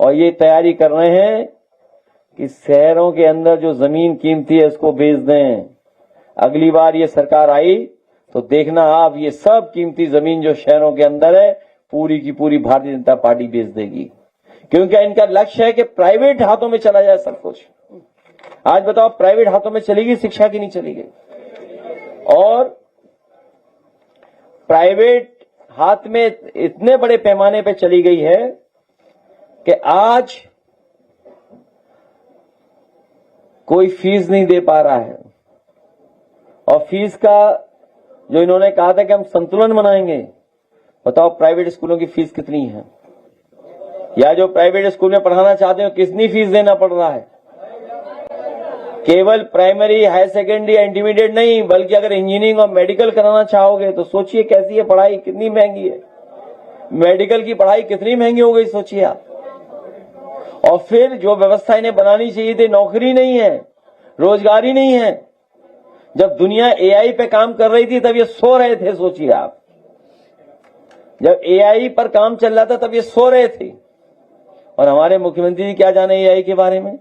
और ये तैयारी कर रहे हैं कि शहरों के अंदर जो जमीन कीमती है उसको बेच दें। अगली बार ये सरकार आई तो देखना आप, ये सब कीमती जमीन जो शहरों के अंदर है पूरी की पूरी भारतीय जनता पार्टी बेच देगी, क्योंकि इनका लक्ष्य है कि प्राइवेट हाथों में चला जाए सब कुछ। आज बताओ, प्राइवेट हाथों में चलेगी शिक्षा की नहीं चलेगी? और प्राइवेट हाथ में इतने बड़े पैमाने पे चली गई है कि आज कोई फीस नहीं दे पा रहा है। और फीस का जो इन्होंने कहा था कि हम संतुलन बनाएंगे, बताओ प्राइवेट स्कूलों की फीस कितनी है? या जो प्राइवेट स्कूल में पढ़ाना चाहते हो कितनी फीस देना पड़ रहा है? केवल प्राइमरी, हायर सेकेंडरी, इंटरमीडिएट नहीं, बल्कि अगर इंजीनियरिंग और मेडिकल कराना चाहोगे तो सोचिए कैसी है पढ़ाई, कितनी महंगी है। मेडिकल की पढ़ाई कितनी महंगी हो गई सोचिए आप। और फिर जो व्यवस्था इन्हें बनानी चाहिए थी, नौकरी नहीं है, रोजगार ही नहीं है। जब दुनिया एआई पे काम कर रही थी तब ये सो रहे थे, सोचिए आप। जब एआई पर काम चल रहा था तब ये सो रहे थे। और हमारे मुख्यमंत्री जी क्या जाने एआई के बारे में।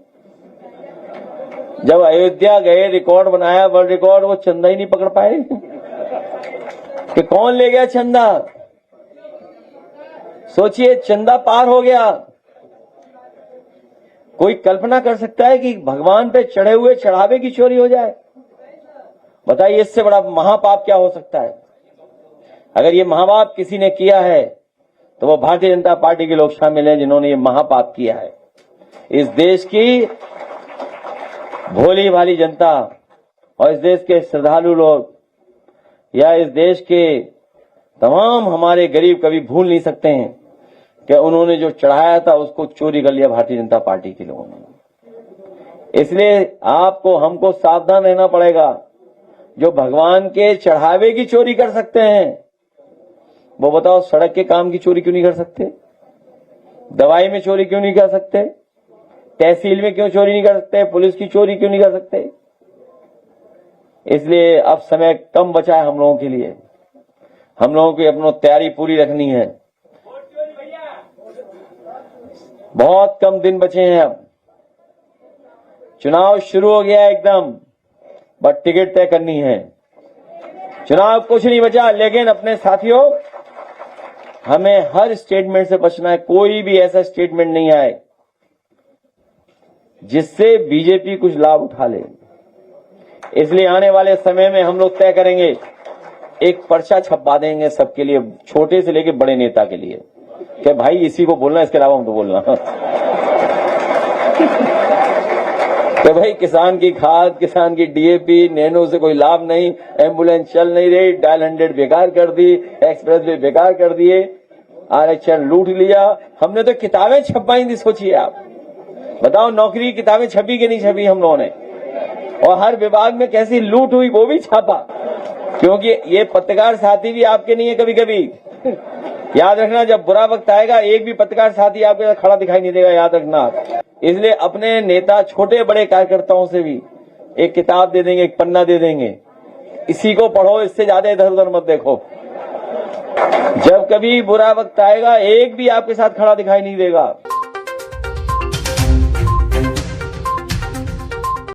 जब अयोध्या गए, रिकॉर्ड बनाया, वर्ल्ड रिकॉर्ड, वो चंदा ही नहीं पकड़ पाए कि कौन ले गया चंदा। सोचिए, चंदा पार हो गया। कोई कल्पना कर सकता है कि भगवान पे चढ़े हुए चढ़ावे की चोरी हो जाए? बताइए, इससे बड़ा महापाप क्या हो सकता है? अगर ये महापाप किसी ने किया है तो वो भारतीय जनता पार्टी के लोग शामिल हैं जिन्होंने ये महापाप किया है। इस देश की भोली भाली जनता और इस देश के श्रद्धालु लोग या इस देश के तमाम हमारे गरीब कभी भूल नहीं सकते हैं कि उन्होंने जो चढ़ाया था उसको चोरी कर लिया भारतीय जनता पार्टी के लोगों ने। इसलिए आपको, हमको सावधान रहना पड़ेगा। जो भगवान के चढ़ावे की चोरी कर सकते हैं वो बताओ सड़क के काम की चोरी क्यों नहीं कर सकते? दवाई में चोरी क्यों नहीं कर सकते? तहसील में क्यों चोरी नहीं कर सकते? पुलिस की चोरी क्यों नहीं कर सकते? इसलिए अब समय कम बचा है हम लोगों के लिए। हम लोगों की अपनी तैयारी पूरी रखनी है। बहुत कम दिन बचे हैं। अब चुनाव शुरू हो गया एकदम, बट टिकट तय करनी है। चुनाव कुछ नहीं बचा, लेकिन अपने साथियों, हमें हर स्टेटमेंट से बचना है। कोई भी ऐसा स्टेटमेंट नहीं आए जिससे बीजेपी कुछ लाभ उठा ले। इसलिए आने वाले समय में हम लोग तय करेंगे, एक पर्चा छपवा देंगे सबके लिए, छोटे से लेकर बड़े नेता के लिए, कि भाई इसी को बोलना, इसके अलावा हम तो बोलना। कि भाई किसान की खाद, किसान की डीएपी, नैनो से कोई लाभ नहीं, एम्बुलेंस चल नहीं रही, डायल 100 बेकार कर दी, एक्सप्रेस वे बेकार कर दिए, आरक्षण लूट लिया। हमने तो किताबें छपवाई थी, सोचिए आप। बताओ, नौकरी की किताबें छपी कि नहीं छपी हम लोगों ने? और हर विभाग में कैसी लूट हुई वो भी छापा, क्योंकि ये पत्रकार साथी भी आपके नहीं है। कभी कभी याद रखना, जब बुरा वक्त आएगा एक भी पत्रकार साथी आपके साथ खड़ा दिखाई नहीं देगा, याद रखना। इसलिए अपने नेता, छोटे बड़े कार्यकर्ताओं से भी एक किताब दे देंगे, एक पन्ना दे देंगे, इसी को पढ़ो, इससे ज्यादा इधर उधर मत देखो। जब कभी बुरा वक्त आएगा एक भी आपके साथ खड़ा दिखाई नहीं देगा।